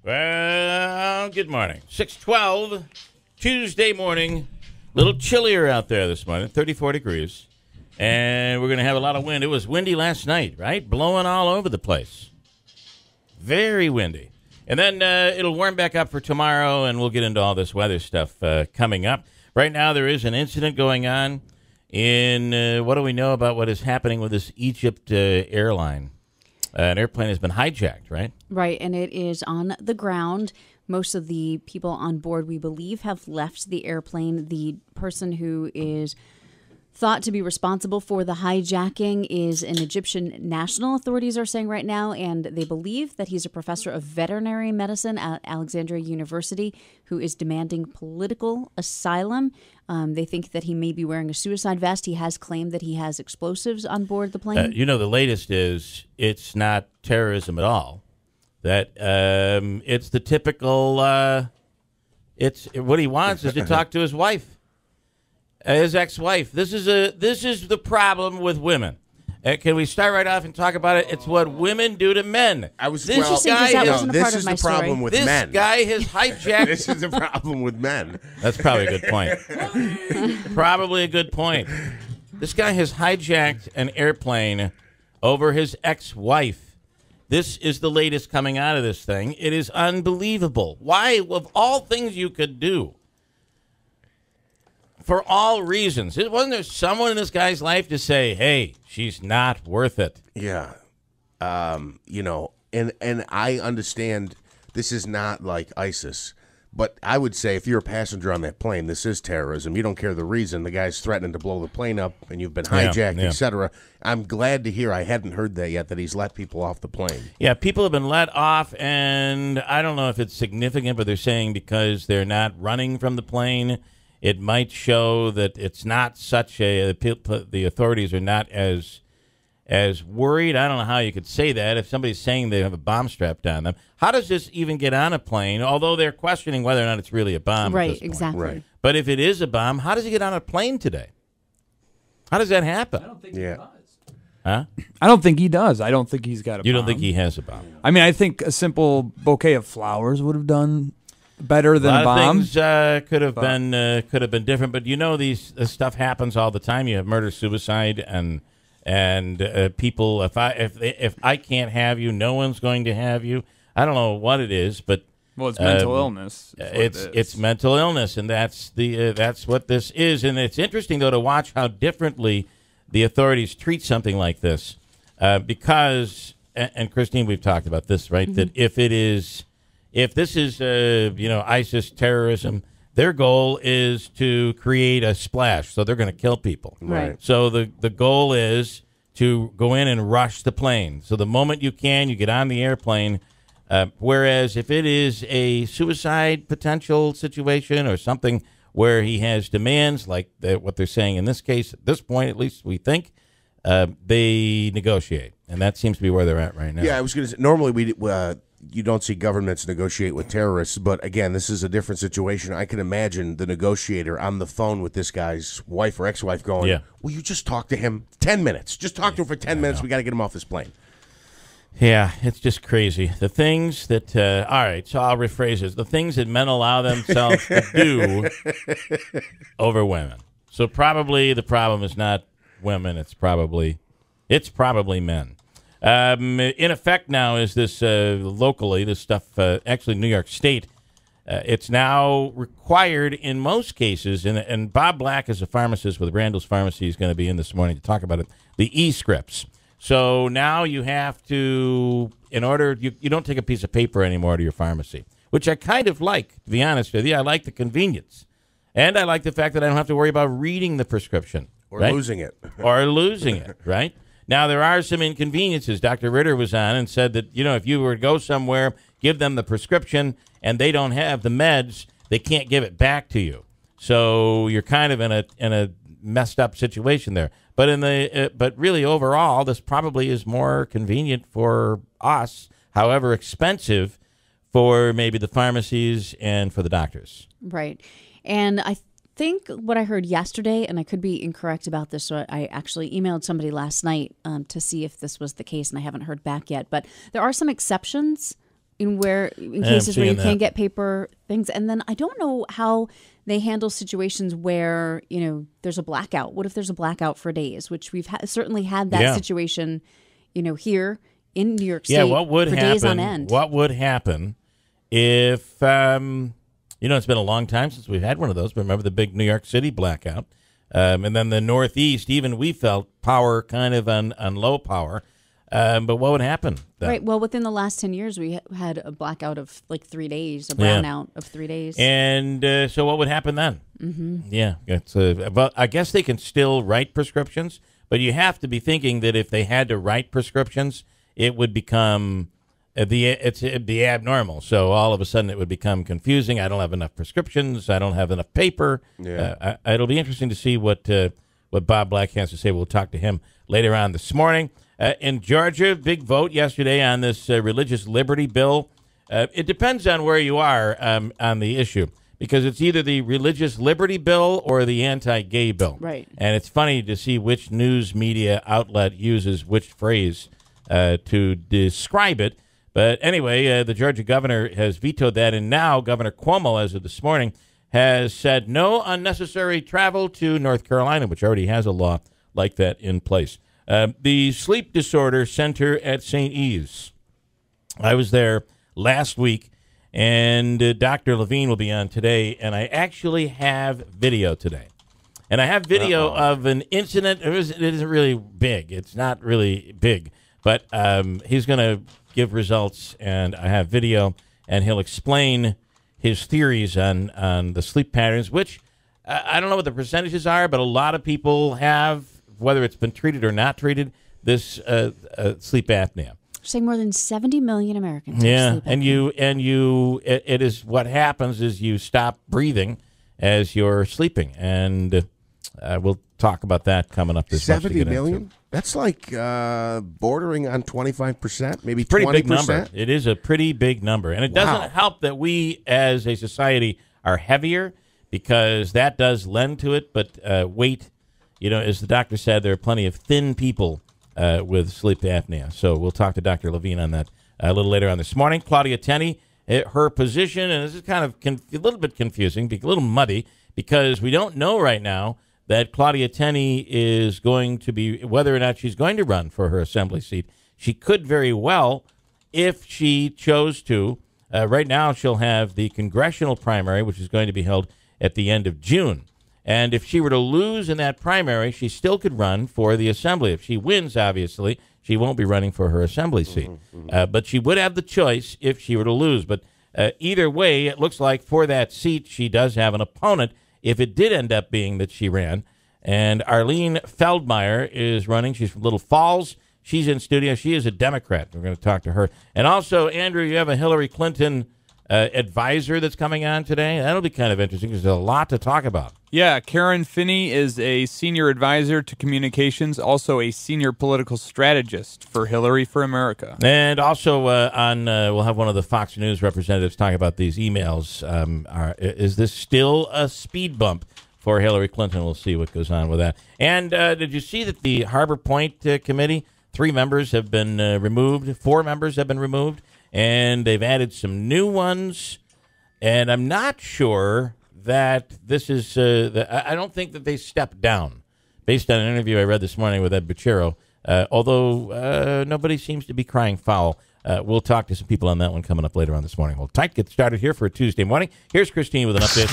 Well, good morning. 6:12, Tuesday morning. Little chillier out there this morning, 34 degrees. And we're going to have a lot of wind. It was windy last night, right? Blowing all over the place. Very windy. And then it'll warm back up for tomorrow, and we'll get into all this weather stuff coming up. Right now, there is an incident going on in, what do we know about what is happening with this Egypt airline? An airplane has been hijacked, right? Right, and it is on the ground. Most of the people on board, we believe, have left the airplane. The person who is thought to be responsible for the hijacking is an Egyptian national, authorities are saying right now, and they believe that he's a professor of veterinary medicine at Alexandria University who is demanding political asylum. They think that he may be wearing a suicide vest. He has claimed that he has explosives on board the plane. The latest is it's not terrorism at all. That it's the typical. It's what he wants is to talk to his wife. His ex-wife. This is the problem with women. Can we start right off and talk about it? It's what women do to men. This is the problem with men. This guy has hijacked. This is the problem with men. That's probably a good point. Probably a good point. This guy has hijacked an airplane over his ex-wife. This is the latest coming out of this thing. It is unbelievable. Why, of all things you could do, for all reasons. Wasn't there someone in this guy's life to say, hey, she's not worth it? Yeah. And I understand this is not like ISIS, but I would say if you're a passenger on that plane, this is terrorism. You don't care the reason. The guy's threatening to blow the plane up and you've been hijacked, etc. I'm glad to hear, I hadn't heard that yet, that he's let people off the plane. Yeah, people have been let off, and I don't know if it's significant, but they're saying because they're not running from the plane, it might show that it's not such the authorities are not as worried. I don't know how you could say that if somebody's saying they have a bomb strapped on them. How does this even get on a plane? Although they're questioning whether or not it's really a bomb. Right, exactly. Right. But if it is a bomb, how does it get on a plane today? How does that happen? I don't think he does. Huh? I don't think he does. I don't think he's got a bomb. You don't think he has a bomb? I mean, I think a simple bouquet of flowers would have done better than a bomb. Things could have been different, but this stuff happens all the time. You have murder, suicide, and people. If I can't have you, no one's going to have you. I don't know what it is, but it's mental illness. It's mental illness, and that's what this is. And it's interesting though to watch how differently the authorities treat something like this, because and Christine, we've talked about this, right? Mm-hmm. That if this is, ISIS terrorism, their goal is to create a splash, so they're going to kill people. Right. So the goal is to go in and rush the plane. So the moment you get on the airplane. Whereas if it is a suicide potential situation or something where he has demands, like what they're saying in this case, at this point, at least we think, they negotiate. And that seems to be where they're at right now. Yeah, I was going to say, normally you don't see governments negotiate with terrorists, but again, this is a different situation. I can imagine the negotiator on the phone with this guy's wife or ex-wife going, will you just talk to him 10 minutes? Just talk to him for 10 minutes. We got to get him off this plane. Yeah, it's just crazy. The things that, all right, so I'll rephrase this. The things that men allow themselves to do over women. So probably the problem is not women. It's probably men. In effect now is this locally, this stuff, actually New York State, it's now required in most cases, and Bob Black is a pharmacist with Randall's Pharmacy is going to be in this morning to talk about it, the e-scripts. So now you have to, in order, you don't take a piece of paper anymore to your pharmacy, which I kind of like, to be honest with you. I like the convenience. And I like the fact that I don't have to worry about reading the prescription. Or losing it. Or losing it, right? Now, there are some inconveniences. Dr. Ritter was on and said that, if you were to go somewhere, give them the prescription, and they don't have the meds, they can't give it back to you. So you're kind of in a messed up situation there. But but really overall, this probably is more convenient for us, however expensive for maybe the pharmacies and for the doctors. Right. And I think what I heard yesterday, and I could be incorrect about this, so I actually emailed somebody last night to see if this was the case, and I haven't heard back yet. But there are some exceptions in cases where you that. can't get paper things. And then I don't know how they handle situations where, there's a blackout. What if there's a blackout for days, which we've certainly had that situation, here in New York State for days on end. What would happen if, it's been a long time since we've had one of those, but remember the big New York City blackout? And then the Northeast, even we felt power kind of on low power. But what would happen then? Right. Well, within the last 10 years, we had a blackout of like 3 days, a brownout of 3 days. And so what would happen then? Mm-hmm. Yeah. But I guess they can still write prescriptions, but you have to be thinking that if they had to write prescriptions, it would become it'd be abnormal. So all of a sudden it would become confusing. I don't have enough prescriptions. I don't have enough paper. Yeah. It'll be interesting to see what Bob Black has to say. We'll talk to him later on this morning. In Georgia, big vote yesterday on this religious liberty bill. It depends on where you are on the issue, because it's either the religious liberty bill or the anti-gay bill. Right. And it's funny to see which news media outlet uses which phrase to describe it. But anyway, the Georgia governor has vetoed that, and now Governor Cuomo, as of this morning, has said no unnecessary travel to North Carolina, which already has a law like that in place. The Sleep Disorder Center at St. Eve's. I was there last week, and Dr. Levine will be on today, and I actually have video today. And I have video of an incident. It isn't really big. It's not really big, but he's going to give results, and I have video, and he'll explain his theories on the sleep patterns, which I don't know what the percentages are, but a lot of people have, whether it's been treated or not treated, this sleep apnea. Saying more than 70 million Americans. Yeah, have sleep apnea. It is what happens is you stop breathing as you're sleeping, and we'll talk about that coming up this 70 million? That's like bordering on 25%, maybe 20%. Pretty big number. It is a pretty big number, and it doesn't help that we as a society are heavier, because that does lend to it. But weight, as the doctor said, there are plenty of thin people with sleep apnea. So we'll talk to Dr. Levine on that a little later on this morning. Claudia Tenney, her position, and this is kind of a little bit confusing, a little muddy, because we don't know right now that Claudia Tenney is going to be, whether or not she's going to run for her assembly seat. She could very well if she chose to. Right now she'll have the congressional primary, which is going to be held at the end of June. And if she were to lose in that primary, she still could run for the assembly. If she wins, obviously, she won't be running for her assembly seat. But she would have the choice if she were to lose. But either way, it looks like for that seat, she does have an opponent if it did end up being that she ran. And Arlene Feldmeyer is running. She's from Little Falls. She's in studio. She is a Democrat. We're going to talk to her. And also, Andrew, you have a Hillary Clinton advisor that's coming on today. That'll be kind of interesting because there's a lot to talk about. Yeah, Karen Finney is a senior advisor to communications, also a senior political strategist for Hillary for America. And also we'll have one of the Fox News representatives talk about these emails. Is this still a speed bump for Hillary Clinton? We'll see what goes on with that. And did you see that the Harbor Point Committee, 3 members have been removed, 4 members have been removed, and they've added some new ones. And I'm not sure that this is, I don't think that they stepped down, based on an interview I read this morning with Ed Buchero, although nobody seems to be crying foul. We'll talk to some people on that one coming up later on this morning. Hold tight, get started here for a Tuesday morning. Here's Christine with an update.